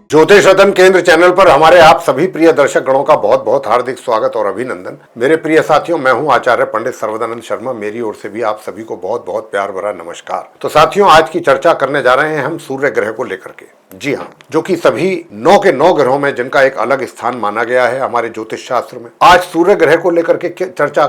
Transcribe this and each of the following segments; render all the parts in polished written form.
ज्योतिष रतन केंद्र चैनल पर हमारे आप सभी प्रिय दर्शक गणों का बहुत बहुत हार्दिक स्वागत और अभिनंदन। मेरे प्रिय साथियों, मैं हूं आचार्य पंडित सर्वदानंद शर्मा। मेरी ओर से भी आप सभी को बहुत बहुत प्यार भरा नमस्कार। तो साथियों, आज की चर्चा करने जा रहे हैं हम सूर्य ग्रह को लेकर के। जी हाँ, जो कि सभी 9 के 9 ग्रहों में जिनका एक अलग स्थान माना गया है हमारे ज्योतिष शास्त्र में। आज सूर्य ग्रह को लेकर के चर्चा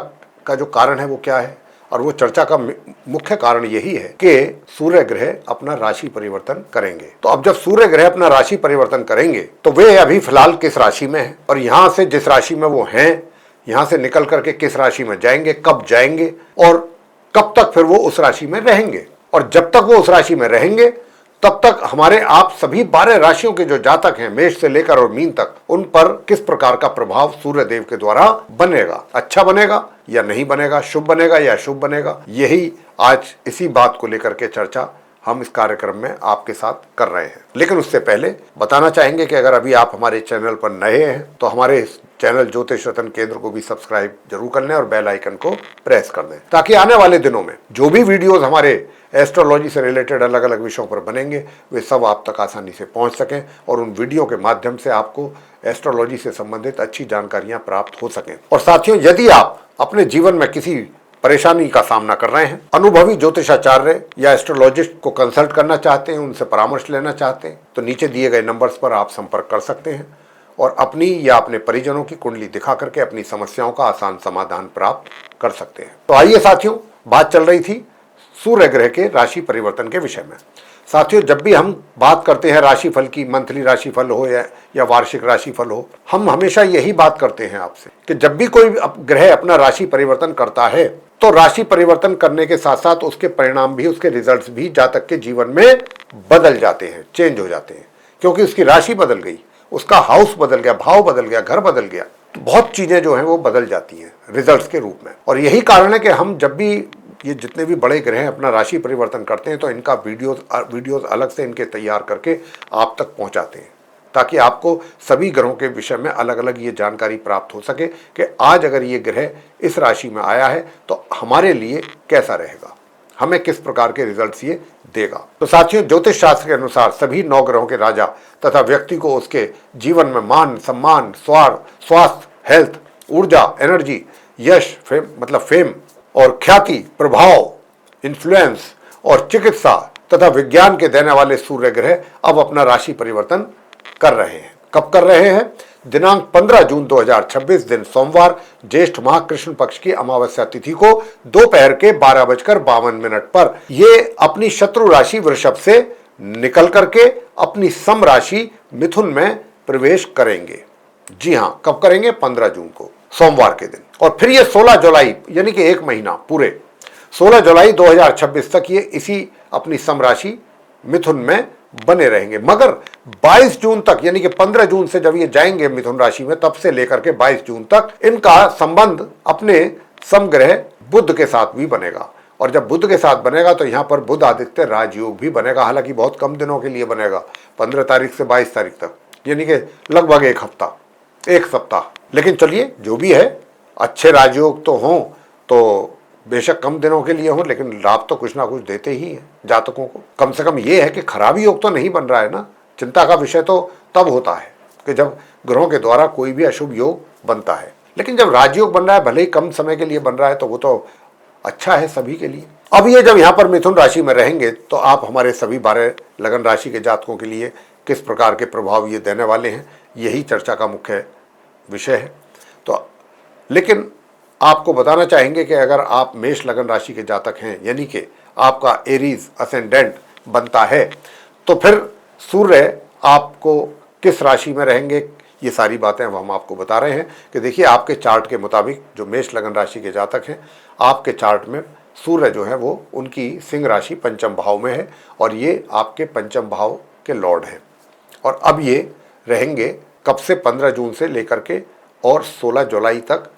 का जो कारण है वो क्या है, और वो चर्चा का मुख्य कारण यही है कि सूर्य ग्रह अपना राशि परिवर्तन करेंगे। तो अब जब सूर्य ग्रह अपना राशि परिवर्तन करेंगे तो वे अभी फिलहाल किस राशि में हैं, और यहां से जिस राशि में वो हैं, यहां से निकल करके किस राशि में जाएंगे, कब जाएंगे और कब तक फिर वो उस राशि में रहेंगे। और जब तक वो उस राशि में रहेंगे तब तक हमारे आप सभी 12 राशियों के जो जातक हैं, मेष से लेकर और मीन तक, उन पर किस प्रकार का प्रभाव सूर्य देव के द्वारा बनेगा। अच्छा बनेगा या नहीं बनेगा, शुभ बनेगा या अशुभ बनेगा, यही आज इसी बात को लेकर के चर्चा हम इस कार्यक्रम में आपके साथ कर रहे हैं। लेकिन उससे पहले बताना चाहेंगे कि अगर अभी आप हमारे चैनल पर नए हैं तो हमारे चैनल ज्योतिष रतन केंद्र को भी सब्सक्राइब जरूर कर लें और बेल आइकन को प्रेस कर दें, ताकि आने वाले दिनों में जो भी वीडियोस हमारे एस्ट्रोलॉजी से रिलेटेड अलग अलग विषयों पर बनेंगे वे सब आप तक आसानी से पहुंच सकें और उन वीडियो के माध्यम से आपको एस्ट्रोलॉजी से संबंधित अच्छी जानकारियां प्राप्त हो सकें। और साथियों, यदि आप अपने जीवन में किसी परेशानी का सामना कर रहे हैं, अनुभवी ज्योतिषाचार्य या एस्ट्रोलॉजिस्ट को कंसल्ट करना चाहते हैं, उनसे परामर्श लेना चाहते हैं, तो नीचे दिए गए नंबर्स पर आप संपर्क कर सकते हैं और अपनी या अपने परिजनों की कुंडली दिखा करके अपनी समस्याओं का आसान समाधान प्राप्त कर सकते हैं। तो आइए साथियों, बात चल रही थी सूर्य ग्रह के राशि परिवर्तन के विषय में। साथियों, जब भी हम बात करते हैं राशिफल की, मंथली राशिफल हो या वार्षिक राशिफल हो, हम हमेशा यही बात करते हैं आपसे कि जब भी कोई ग्रह अपना राशि परिवर्तन करता है तो राशि परिवर्तन करने के साथ साथ उसके परिणाम भी, उसके रिजल्ट्स भी जातक के जीवन में बदल जाते हैं, चेंज हो जाते हैं, क्योंकि उसकी राशि बदल गई, उसका हाउस बदल गया, भाव बदल गया, घर बदल गया, तो बहुत चीजें जो हैं वो बदल जाती हैं रिजल्ट्स के रूप में। और यही कारण है कि हम जब भी ये जितने भी बड़े ग्रह अपना राशि परिवर्तन करते हैं तो इनका वीडियोस अलग से इनके तैयार करके आप तक पहुंचाते हैं, ताकि आपको सभी ग्रहों के विषय में अलग अलग ये जानकारी प्राप्त हो सके कि आज अगर ये ग्रह इस राशि में आया है तो हमारे लिए कैसा रहेगा, हमें किस प्रकार के रिजल्ट्स ये देगा। तो साथियों, ज्योतिष शास्त्र के अनुसार सभी 9 ग्रहों के राजा तथा व्यक्ति को उसके जीवन में मान, सम्मान, स्वास्थ्य, हेल्थ, ऊर्जा, एनर्जी, यश, फेम और ख्याति, प्रभाव, इन्फ्लुएंस और चिकित्सा तथा विज्ञान के देने वाले सूर्य ग्रह अब अपना राशि परिवर्तन कर रहे हैं। कब कर रहे हैं? दिनांक 15 जून 2026 दिन सोमवार, ज्येष्ठ माह कृष्ण पक्ष की अमावस्या तिथि को दोपहर के 12:52 पर ये अपनी शत्रु राशि वृषभ से निकल करके अपनी सम राशि मिथुन में प्रवेश करेंगे। जी हाँ, कब करेंगे? 15 जून को, सोमवार के दिन। और फिर ये 16 जुलाई यानी कि एक महीना पूरे 16 जुलाई 2026 तक ये इसी अपनी सम राशि मिथुन में बने रहेंगे। मगर 22 जून तक यानी कि 15 जून से जब ये जाएंगे मिथुन राशि में, तब से लेकर के 22 जून तक इनका संबंध अपने समग्रह बुध के साथ भी बनेगा। और जब बुध के साथ बनेगा तो यहाँ पर बुध आदित्य राजयोग भी बनेगा, हालांकि बहुत कम दिनों के लिए बनेगा, 15 तारीख से 22 तारीख तक, यानी कि लगभग एक सप्ताह। लेकिन चलिए, जो भी है, अच्छे राजयोग तो हों तो बेशक कम दिनों के लिए हों, लेकिन लाभ तो कुछ ना कुछ देते ही हैं जातकों को। कम से कम ये है कि खराबी योग तो नहीं बन रहा है ना। चिंता का विषय तो तब होता है कि जब ग्रहों के द्वारा कोई भी अशुभ योग बनता है, लेकिन जब राजयोग बन रहा है, भले ही कम समय के लिए बन रहा है, तो वो तो अच्छा है सभी के लिए। अब ये जब यहाँ पर मिथुन राशि में रहेंगे तो आप हमारे सभी 12 लगन राशि के जातकों के लिए किस प्रकार के प्रभाव ये देने वाले हैं, यही चर्चा का मुख्य विषय है। तो लेकिन आपको बताना चाहेंगे कि अगर आप मेष लगन राशि के जातक हैं, यानी कि आपका एरीज असेंडेंट बनता है, तो फिर सूर्य आपको किस राशि में रहेंगे, ये सारी बातें हम आपको बता रहे हैं। कि देखिए, आपके चार्ट के मुताबिक जो मेष लगन राशि के जातक हैं, आपके चार्ट में सूर्य जो है वो उनकी सिंह राशि पंचम भाव में है और ये आपके पंचम भाव के लॉर्ड हैं। और अब ये रहेंगे कब से? 15 जून से लेकर के और 16 जुलाई तक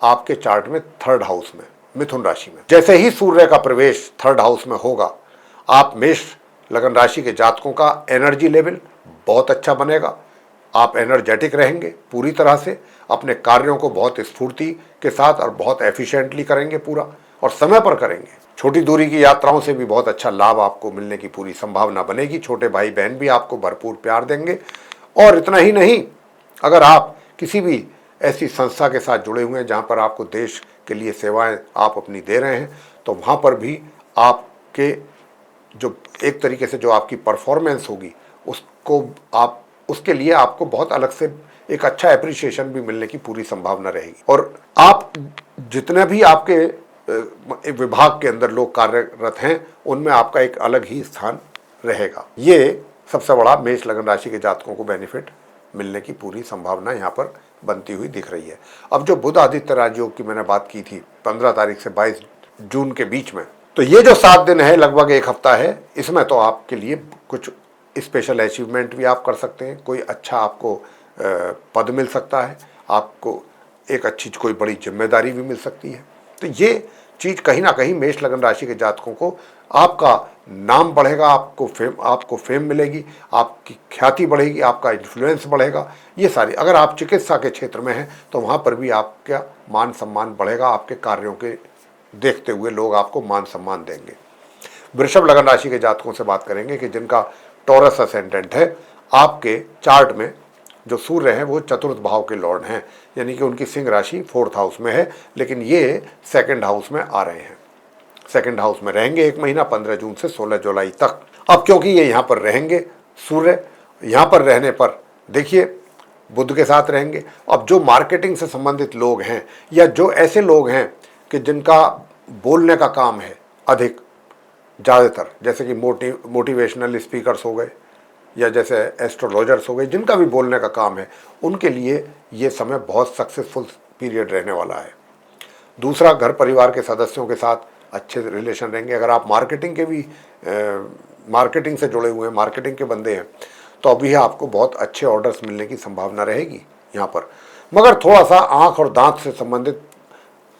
आपके चार्ट में 3rd हाउस में, मिथुन राशि में। जैसे ही सूर्य का प्रवेश 3rd हाउस में होगा, आप मेष लगन राशि के जातकों का एनर्जी लेवल बहुत अच्छा बनेगा। आप एनर्जेटिक रहेंगे पूरी तरह से, अपने कार्यों को बहुत स्फूर्ति के साथ और बहुत एफिशिएंटली करेंगे पूरा, और समय पर करेंगे। छोटी दूरी की यात्राओं से भी बहुत अच्छा लाभ आपको मिलने की पूरी संभावना बनेगी। छोटे भाई बहन भी आपको भरपूर प्यार देंगे और इतना ही नहीं, अगर आप किसी भी ऐसी संस्था के साथ जुड़े हुए हैं जहाँ पर आपको देश के लिए सेवाएं आप अपनी दे रहे हैं, तो वहाँ पर भी आपके जो एक तरीके से जो आपकी परफॉर्मेंस होगी उसको आप उसके लिए आपको बहुत अलग से एक अच्छा एप्रिसिएशन भी मिलने की पूरी संभावना रहेगी। और आप जितने भी आपके विभाग के अंदर लोग कार्यरत हैं उनमें आपका एक अलग ही स्थान रहेगा। ये सबसे बड़ा मेष लगन राशि के जातकों को बेनिफिट मिलने की पूरी संभावना यहाँ पर बनती हुई दिख रही है। अब जो बुध आदित्य राजयोग की मैंने बात की थी 15 तारीख से 22 जून के बीच में, तो ये जो 7 दिन है, लगभग एक हफ्ता है, इसमें तो आपके लिए कुछ स्पेशल अचीवमेंट भी आप कर सकते हैं। कोई अच्छा आपको पद मिल सकता है, आपको एक अच्छी कोई बड़ी जिम्मेदारी भी मिल सकती है। तो ये चीज़ कहीं ना कहीं मेष लगन राशि के जातकों को, आपका नाम बढ़ेगा, आपको फेम मिलेगी, आपकी ख्याति बढ़ेगी, आपका इन्फ्लुएंस बढ़ेगा। ये सारी, अगर आप चिकित्सा के क्षेत्र में हैं तो वहाँ पर भी आपका मान सम्मान बढ़ेगा, आपके कार्यों के देखते हुए लोग आपको मान सम्मान देंगे। वृषभ लगन राशि के जातकों से बात करेंगे कि जिनका टॉरस असेंडेंट है, आपके चार्ट में जो सूर्य हैं वो चतुर्थ भाव के लॉर्ड हैं, यानी कि उनकी सिंह राशि 4th हाउस में है, लेकिन ये 2nd हाउस में आ रहे हैं। 2nd हाउस में रहेंगे 1 महीना, 15 जून से 16 जुलाई तक। अब क्योंकि ये यहाँ पर रहेंगे, सूर्य यहाँ पर रहने पर देखिए बुध के साथ रहेंगे। अब जो मार्केटिंग से संबंधित लोग हैं या जो ऐसे लोग हैं कि जिनका बोलने का काम है अधिक, ज़्यादातर जैसे कि मोटिवेशनल स्पीकर्स हो गए या जैसे एस्ट्रोलॉजर्स हो गए, जिनका भी बोलने का काम है, उनके लिए ये समय बहुत सक्सेसफुल पीरियड रहने वाला है। दूसरा, घर परिवार के सदस्यों के साथ अच्छे रिलेशन रहेंगे। अगर आप मार्केटिंग से जुड़े हुए हैं, मार्केटिंग के बंदे हैं, तो अभी आपको बहुत अच्छे ऑर्डर्स मिलने की संभावना रहेगी यहाँ पर। मगर थोड़ा सा आँख और दांत से संबंधित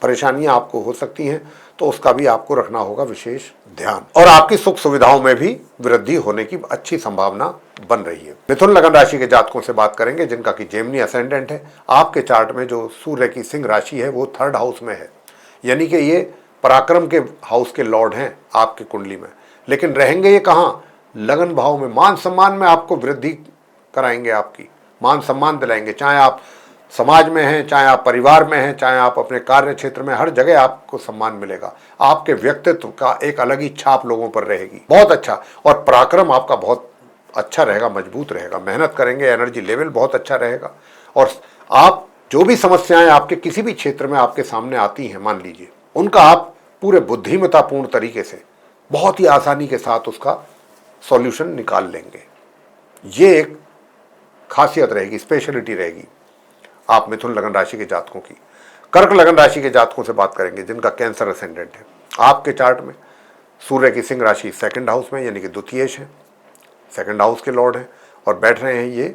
परेशानियां आपको हो सकती हैं, तो उसका भी आपको रखना होगा विशेष ध्यान। और आपकी सुख सुविधाओं में भी वृद्धि होने की अच्छी संभावना बन रही है। मिथुन लगन राशि के जातकों से बात करेंगे जिनका कि जेमिनी असेंडेंट है। आपके चार्ट में जो सूर्य की सिंह राशि है वो 3rd हाउस में है, यानी कि ये पराक्रम के हाउस के लॉर्ड हैं आपकी कुंडली में। लेकिन रहेंगे ये कहाँ? लगन भाव में। मान सम्मान में आपको वृद्धि कराएंगे, आपकी मान सम्मान दिलाएंगे, चाहे आप समाज में हैं, चाहे आप परिवार में हैं, चाहे आप अपने कार्य क्षेत्र में, हर जगह आपको सम्मान मिलेगा। आपके व्यक्तित्व का एक अलग ही छाप लोगों पर रहेगी, बहुत अच्छा। और पराक्रम आपका बहुत अच्छा रहेगा, मजबूत रहेगा, मेहनत करेंगे, एनर्जी लेवल बहुत अच्छा रहेगा। और आप जो भी समस्याएं आपके किसी भी क्षेत्र में आपके सामने आती हैं, मान लीजिए, उनका आप पूरे बुद्धिमत्तापूर्ण तरीके से बहुत ही आसानी के साथ उसका सॉल्यूशन निकाल लेंगे। ये एक खासियत रहेगी, स्पेशलिटी रहेगी आप मिथुन लगन राशि के जातकों की। कर्क लगन राशि के जातकों से बात करेंगे जिनका कैंसर असेंडेंट है। आपके चार्ट में सूर्य की सिंह राशि 2nd हाउस में, यानी कि द्वितीयेश है, 2nd हाउस के लॉर्ड हैं, और बैठ रहे हैं ये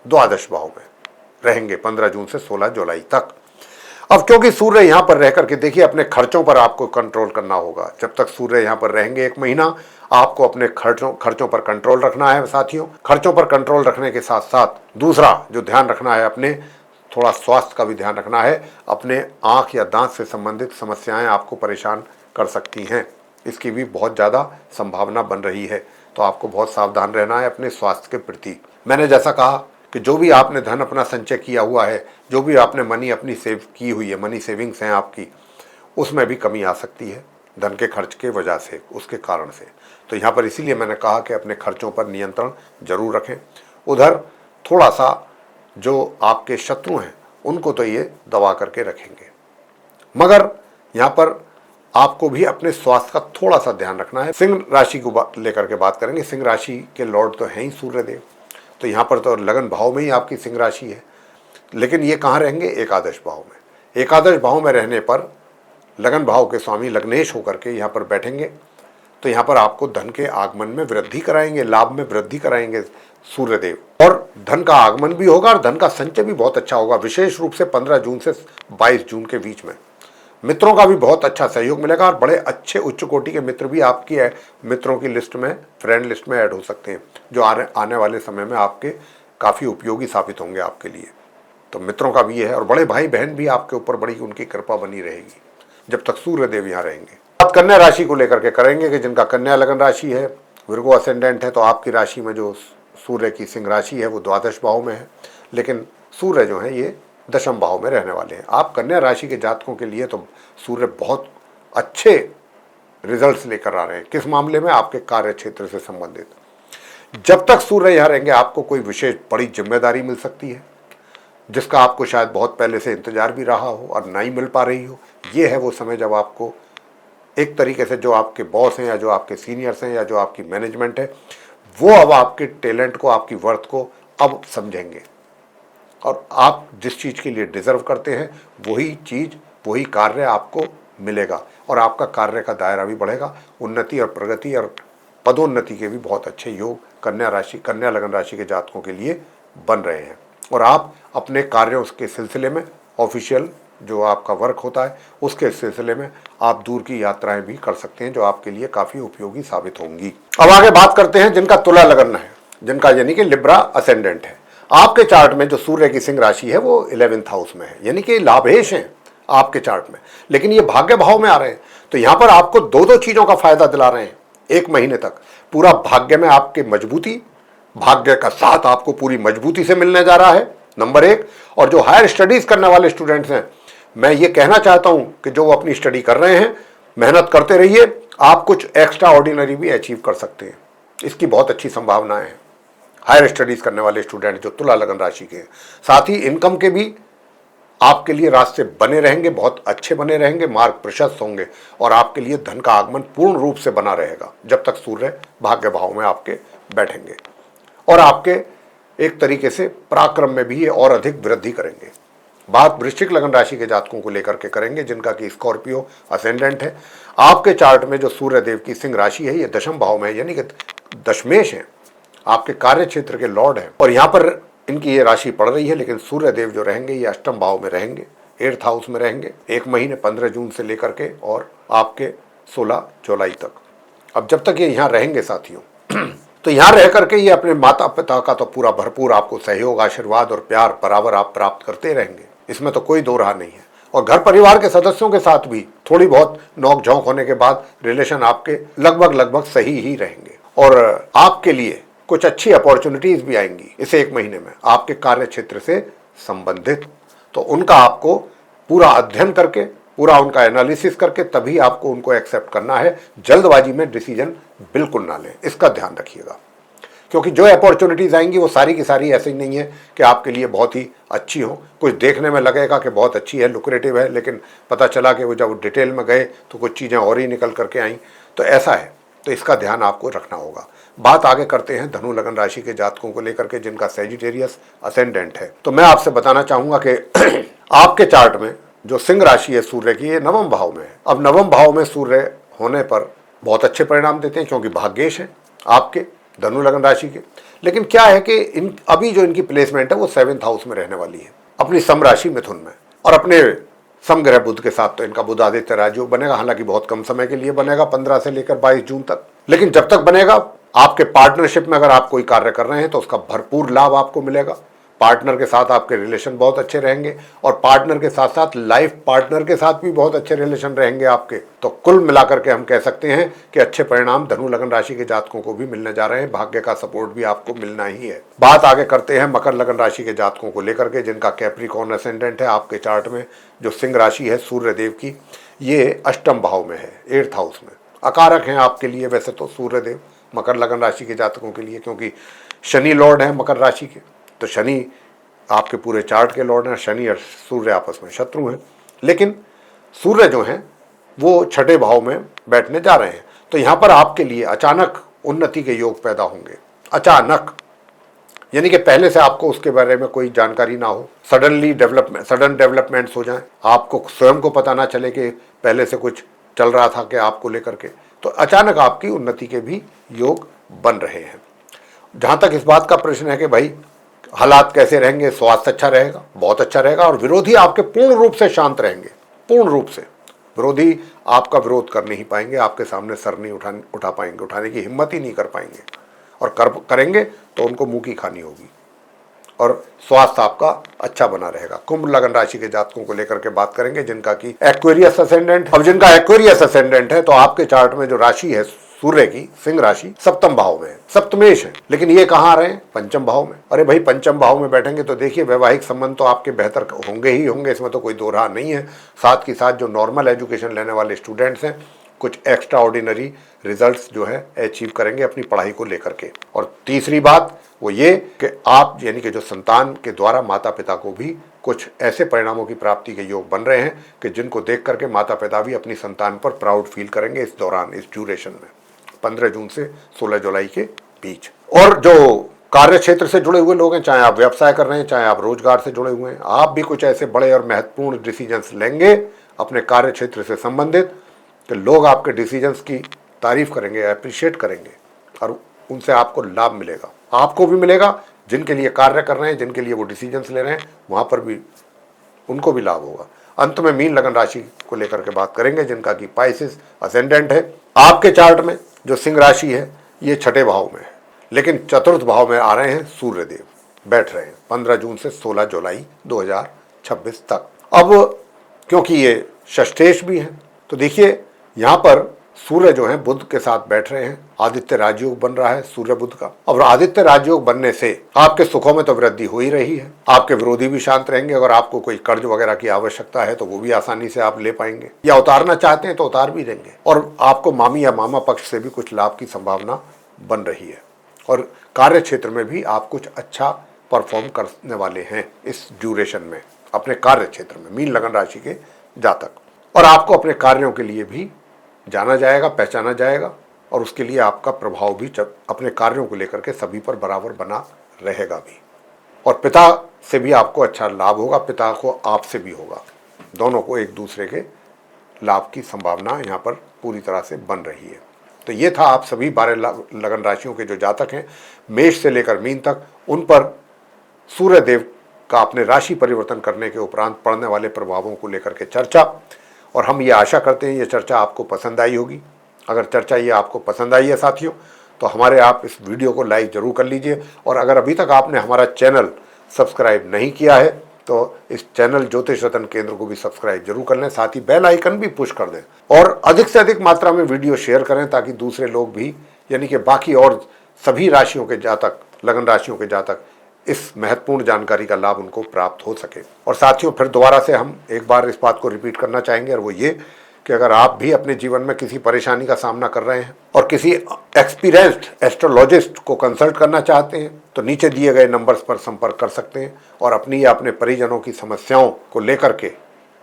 द्वादश भाव में, रहेंगे 15 जून से 16 जुलाई तक। अब क्योंकि सूर्य यहाँ पर रह करके, देखिए, अपने खर्चों पर आपको कंट्रोल करना होगा। जब तक सूर्य यहाँ पर रहेंगे 1 महीना, आपको अपने खर्चों पर कंट्रोल रखना है साथियों। खर्चों पर कंट्रोल रखने के साथ साथ दूसरा जो ध्यान रखना है, अपने थोड़ा स्वास्थ्य का भी ध्यान रखना है। अपने आँख या दांत से संबंधित समस्याएं आपको परेशान कर सकती हैं, इसकी भी बहुत ज़्यादा संभावना बन रही है, तो आपको बहुत सावधान रहना है अपने स्वास्थ्य के प्रति। मैंने जैसा कहा कि जो भी आपने धन अपना संचय किया हुआ है, जो भी आपने मनी अपनी सेव की हुई है, मनी सेविंग्स हैं आपकी, उसमें भी कमी आ सकती है धन के खर्च के वजह से, उसके कारण से। तो यहाँ पर इसीलिए मैंने कहा कि अपने खर्चों पर नियंत्रण जरूर रखें। उधर थोड़ा सा जो आपके शत्रु हैं उनको तो ये दबा करके रखेंगे, मगर यहाँ पर आपको भी अपने स्वास्थ्य का थोड़ा सा ध्यान रखना है। सिंह राशि को लेकर के बात करेंगे। सिंह राशि के लॉर्ड तो हैं ही सूर्यदेव, तो यहाँ पर तो लगन भाव में ही आपकी सिंह राशि है, लेकिन ये कहाँ रहेंगे? एकादश भाव में। एकादश भाव में रहने पर लगन भाव के स्वामी लग्नेश होकर के यहाँ पर बैठेंगे, तो यहाँ पर आपको धन के आगमन में वृद्धि कराएंगे, लाभ में वृद्धि कराएंगे सूर्यदेव, और धन का आगमन भी होगा और धन का संचय भी बहुत अच्छा होगा। विशेष रूप से 15 जून से 22 जून के बीच में मित्रों का भी बहुत अच्छा सहयोग मिलेगा, और बड़े अच्छे उच्च कोटि के मित्र भी आपकी मित्रों की लिस्ट में, फ्रेंड लिस्ट में ऐड हो सकते हैं, जो आने वाले समय में आपके काफ़ी उपयोगी साबित होंगे आपके लिए। तो मित्रों का भी ये है, और बड़े भाई बहन भी आपके ऊपर बड़ी उनकी कृपा बनी रहेगी जब तक सूर्यदेव यहाँ रहेंगे। बात कन्या राशि को लेकर के करेंगे कि जिनका कन्या लगन राशि है, विर्गो असेंडेंट है, तो आपकी राशि में जो सूर्य की सिंह राशि है वो द्वादश भाव में है, लेकिन सूर्य जो है ये दशम भाव में रहने वाले हैं। आप कन्या राशि के जातकों के लिए तो सूर्य बहुत अच्छे रिजल्ट्स लेकर आ रहे हैं। किस मामले में? आपके कार्य क्षेत्र से संबंधित। जब तक सूर्य यहाँ रहेंगे आपको कोई विशेष बड़ी जिम्मेदारी मिल सकती है, जिसका आपको शायद बहुत पहले से इंतजार भी रहा हो और ना ही मिल पा रही हो। ये है वो समय जब आपको एक तरीके से जो आपके बॉस हैं या जो आपके सीनियर्स हैं या जो आपकी मैनेजमेंट है, वो अब आपके टैलेंट को, आपकी वर्थ को अब समझेंगे और आप जिस चीज़ के लिए डिजर्व करते हैं वही चीज़, वही कार्य आपको मिलेगा और आपका कार्य का दायरा भी बढ़ेगा। उन्नति और प्रगति और पदोन्नति के भी बहुत अच्छे योग कन्या लगन राशि के जातकों के लिए बन रहे हैं और आप अपने कार्यों के सिलसिले में, ऑफिशियल जो आपका वर्क होता है उसके सिलसिले में आप दूर की यात्राएं भी कर सकते हैं, जो आपके लिए काफ़ी उपयोगी साबित होंगी। अब आगे बात करते हैं जिनका तुला लगन है, जिनका यानी कि लिब्रा असेंडेंट है। आपके चार्ट में जो सूर्य की सिंह राशि है वो 11th हाउस में है, यानी कि लाभेश हैं आपके चार्ट में, लेकिन ये भाग्य भाव में आ रहे हैं। तो यहाँ पर आपको दो चीज़ों का फायदा दिला रहे हैं। एक महीने तक पूरा भाग्य में आपके मजबूती, भाग्य का साथ आपको पूरी मजबूती से मिलने जा रहा है, नंबर एक। और जो हायर स्टडीज करने वाले स्टूडेंट्स हैं, मैं ये कहना चाहता हूं कि जो अपनी स्टडी कर रहे हैं मेहनत करते रहिए, आप कुछ एक्स्ट्रा ऑर्डिनरी भी अचीव कर सकते हैं, इसकी बहुत अच्छी संभावनाएं हैं। हायर स्टडीज करने वाले स्टूडेंट जो तुला लगन राशि के हैं, साथ ही इनकम के भी आपके लिए रास्ते बने रहेंगे, बहुत अच्छे बने रहेंगे, मार्ग प्रशस्त होंगे और आपके लिए धन का आगमन पूर्ण रूप से बना रहेगा जब तक सूर्य भाग्य भाव में आपके बैठेंगे और आपके एक तरीके से पराक्रम में भी ये और अधिक वृद्धि करेंगे। बात वृश्चिक लगन राशि के जातकों को लेकर के करेंगे, जिनका कि स्कॉर्पियो असेंडेंट है। आपके चार्ट में जो सूर्य देव की सिंह राशि है ये दशम भाव में है, यानी कि दशमेश है, आपके कार्य क्षेत्र के लॉर्ड हैं और यहाँ पर इनकी ये राशि पड़ रही है। लेकिन सूर्य देव जो रहेंगे ये अष्टम भाव में रहेंगे, 8th हाउस में रहेंगे 1 महीने 15 जून से लेकर के और आपके 16 जुलाई तक। अब जब तक ये यहाँ रहेंगे साथियों तो यहाँ रह करके ये अपने माता पिता का तो पूरा भरपूर आपको सहयोग, आशीर्वाद और प्यार बराबर आप प्राप्त करते रहेंगे, इसमें तो कोई दो राह नहीं है। और घर परिवार के सदस्यों के साथ भी थोड़ी बहुत नोक झोंक होने के बाद रिलेशन आपके लगभग सही ही रहेंगे और आपके लिए कुछ अच्छी अपॉर्चुनिटीज भी आएंगी इस 1 महीने में आपके कार्य क्षेत्र से संबंधित। तो उनका आपको पूरा अध्ययन करके, पूरा उनका एनालिसिस करके तभी आपको उनको एक्सेप्ट करना है। जल्दबाजी में डिसीजन बिल्कुल ना लें, इसका ध्यान रखिएगा, क्योंकि जो अपॉर्चुनिटीज आएंगी वो सारी की सारी ऐसी नहीं है कि आपके लिए बहुत ही अच्छी हो। कुछ देखने में लगेगा कि बहुत अच्छी है, लुक्रेटिव है, लेकिन पता चला कि वो जब डिटेल में गए तो कुछ चीज़ें और ही निकल करके आई। तो ऐसा है, तो इसका ध्यान आपको रखना होगा। बात आगे करते हैं धनु लगन राशि के जातकों को लेकर के, जिनका सैजिटेरियस असेंडेंट है। तो मैं आपसे बताना चाहूंगा कि आपके चार्ट में जो सिंह राशि है सूर्य की, ये 9वें भाव में है। अब 9वें भाव में सूर्य होने पर बहुत अच्छे परिणाम देते हैं, क्योंकि भाग्येश है आपके धनु लगन राशि के। लेकिन क्या है कि अभी जो इनकी प्लेसमेंट है वो 7th हाउस में रहने वाली है, अपनी सम राशि मिथुन में, और अपने समग्रह बुध के साथ। तो इनका बुध आदित्य राजयोग बनेगा, हालांकि बहुत कम समय के लिए बनेगा, 15 से लेकर 22 जून तक। लेकिन जब तक बनेगा, आपके पार्टनरशिप में अगर आप कोई कार्य कर रहे हैं तो उसका भरपूर लाभ आपको मिलेगा। पार्टनर के साथ आपके रिलेशन बहुत अच्छे रहेंगे और पार्टनर के साथ साथ लाइफ पार्टनर के साथ भी बहुत अच्छे रिलेशन रहेंगे आपके। तो कुल मिलाकर के हम कह सकते हैं कि अच्छे परिणाम धनु लगन राशि के जातकों को भी मिलने जा रहे हैं। भाग्य का सपोर्ट भी आपको मिलना ही है। बात आगे करते हैं मकर लगन राशि के जातकों को लेकर के, जिनका कैप्रिकॉर्न असेंडेंट है। आपके चार्ट में जो सिंह राशि है सूर्य देव की, ये अष्टम भाव में है, 8th हाउस में। अकारक हैं आपके लिए वैसे तो सूर्य देव मकर लगन राशि के जातकों के लिए, क्योंकि शनि लॉर्ड है मकर राशि के। तो शनि आपके पूरे चार्ट के लॉर्ड हैं। शनि और सूर्य आपस में शत्रु हैं, लेकिन सूर्य जो हैं वो 6ठे भाव में बैठने जा रहे हैं। तो यहाँ पर आपके लिए अचानक उन्नति के योग पैदा होंगे। अचानक यानी कि पहले से आपको उसके बारे में कोई जानकारी ना हो, सडन डेवलपमेंट्स हो जाएं, आपको स्वयं को पता ना चले कि पहले से कुछ चल रहा था कि आपको लेकर के। तो अचानक आपकी उन्नति के भी योग बन रहे हैं। जहाँ तक इस बात का प्रश्न है कि भाई हालात कैसे रहेंगे, स्वास्थ्य अच्छा रहेगा, बहुत अच्छा रहेगा, और विरोधी आपके पूर्ण रूप से शांत रहेंगे। पूर्ण रूप से विरोधी आपका विरोध कर नहीं पाएंगे, आपके सामने सर नहीं उठा पाएंगे, उठाने की हिम्मत ही नहीं कर पाएंगे, और करेंगे तो उनको मुंह की खानी होगी। और स्वास्थ्य आपका अच्छा बना रहेगा। कुंभ लगन राशि के जातकों को लेकर के बात करेंगे, जिनका कि एक्वेरियस असेंडेंट। अब जिनका एक्वेरियस असेंडेंट है, तो आपके चार्ट में जो राशि है सूर्य की सिंह राशि सप्तम भाव में है, सप्तमेश है, लेकिन ये कहाँ आ रहे हैं? पंचम भाव में। अरे भाई पंचम भाव में बैठेंगे तो देखिए वैवाहिक संबंध तो आपके बेहतर होंगे ही होंगे, इसमें तो कोई दो राह नहीं है। साथ ही साथ जो नॉर्मल एजुकेशन लेने वाले स्टूडेंट्स हैं कुछ एक्स्ट्रा ऑर्डिनरी रिजल्ट्स जो है अचीव करेंगे अपनी पढ़ाई को लेकर के। और तीसरी बात वो ये कि आप यानी कि जो संतान के द्वारा माता पिता को भी कुछ ऐसे परिणामों की प्राप्ति के योग बन रहे हैं कि जिनको देख करके माता पिता भी अपनी संतान पर प्राउड फील करेंगे इस दौरान, इस ड्यूरेशन में 15 जून से 16 जुलाई के बीच। और जो कार्य क्षेत्र से जुड़े हुए लोग हैं, चाहे आप व्यवसाय कर रहे हैं चाहे आप रोजगार से जुड़े हुए हैं, आप भी कुछ ऐसे बड़े और महत्वपूर्ण डिसीजंस लेंगे अपने कार्य क्षेत्र से संबंधित कि लोग आपके डिसीजंस की तारीफ करेंगे, अप्रिशिएट करेंगे और उनसे आपको लाभ मिलेगा। आपको भी मिलेगा, जिनके लिए कार्य कर रहे हैं, जिनके लिए वो डिसीजंस ले रहे हैं, वहां पर भी उनको भी लाभ होगा। अंत में मीन लगन राशि को लेकर के बात करेंगे, जिनका कि पाइसेस असेंडेंट है। आपके चार्ट में जो सिंह राशि है ये छठे भाव में है, लेकिन चतुर्थ भाव में आ रहे हैं सूर्य देव, बैठ रहे हैं 15 जून से 16 जुलाई 2026 तक। अब क्योंकि ये षष्ठेश भी है तो देखिए यहाँ पर सूर्य जो है बुध के साथ बैठ रहे हैं, आदित्य राजयोग बन रहा है सूर्य बुध का। अब आदित्य राजयोग बनने से आपके सुखों में तो वृद्धि हो ही रही है, आपके विरोधी भी शांत रहेंगे। अगर आपको कोई कर्ज वगैरह की आवश्यकता है तो वो भी आसानी से आप ले पाएंगे, या उतारना चाहते हैं तो उतार भी देंगे। और आपको मामी या मामा पक्ष से भी कुछ लाभ की संभावना बन रही है। और कार्य क्षेत्र में भी आप कुछ अच्छा परफॉर्म करने वाले हैं इस ड्यूरेशन में अपने कार्य क्षेत्र में, मीन लगन राशि के जातक। और आपको अपने कार्यों के लिए भी जाना जाएगा, पहचाना जाएगा, और उसके लिए आपका प्रभाव भी अपने कार्यों को लेकर के सभी पर बराबर बना रहेगा भी। और पिता से भी आपको अच्छा लाभ होगा, पिता को आपसे भी होगा, दोनों को एक दूसरे के लाभ की संभावना यहाँ पर पूरी तरह से बन रही है। तो ये था आप सभी 12 लगन राशियों के जो जातक हैं मेष से लेकर मीन तक, उन पर सूर्य देव का अपने राशि परिवर्तन करने के उपरांत पड़ने वाले प्रभावों को लेकर के चर्चा। और हम ये आशा करते हैं ये चर्चा आपको पसंद आई होगी। अगर चर्चा ये आपको पसंद आई है साथियों तो हमारे आप इस वीडियो को लाइक जरूर कर लीजिए। और अगर अभी तक आपने हमारा चैनल सब्सक्राइब नहीं किया है तो इस चैनल ज्योतिष रतन केंद्र को भी सब्सक्राइब जरूर कर लें, साथ ही बेल आइकन भी पुश कर दें और अधिक से अधिक मात्रा में वीडियो शेयर करें ताकि दूसरे लोग भी यानी कि बाकी और सभी राशियों के जातक, लगन राशियों के जातक इस महत्वपूर्ण जानकारी का लाभ उनको प्राप्त हो सके। और साथियों फिर दोबारा से हम एक बार इस बात को रिपीट करना चाहेंगे, और वो ये कि अगर आप भी अपने जीवन में किसी परेशानी का सामना कर रहे हैं और किसी एक्सपीरियंस्ड एस्ट्रोलॉजिस्ट को कंसल्ट करना चाहते हैं तो नीचे दिए गए नंबर्स पर संपर्क कर सकते हैं और अपनी या अपने परिजनों की समस्याओं को लेकर के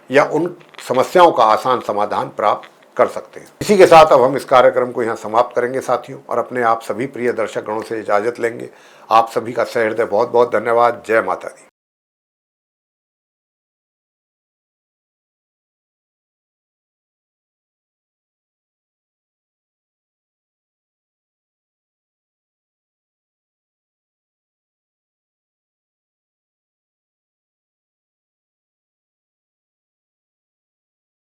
या उन समस्याओं का आसान समाधान प्राप्त कर सकते हैं। इसी के साथ अब हम इस कार्यक्रम को यहाँ समाप्त करेंगे साथियों, और अपने आप सभी प्रिय दर्शक गणों से इजाजत लेंगे। आप सभी का सहृदय बहुत बहुत धन्यवाद। जय माता दी।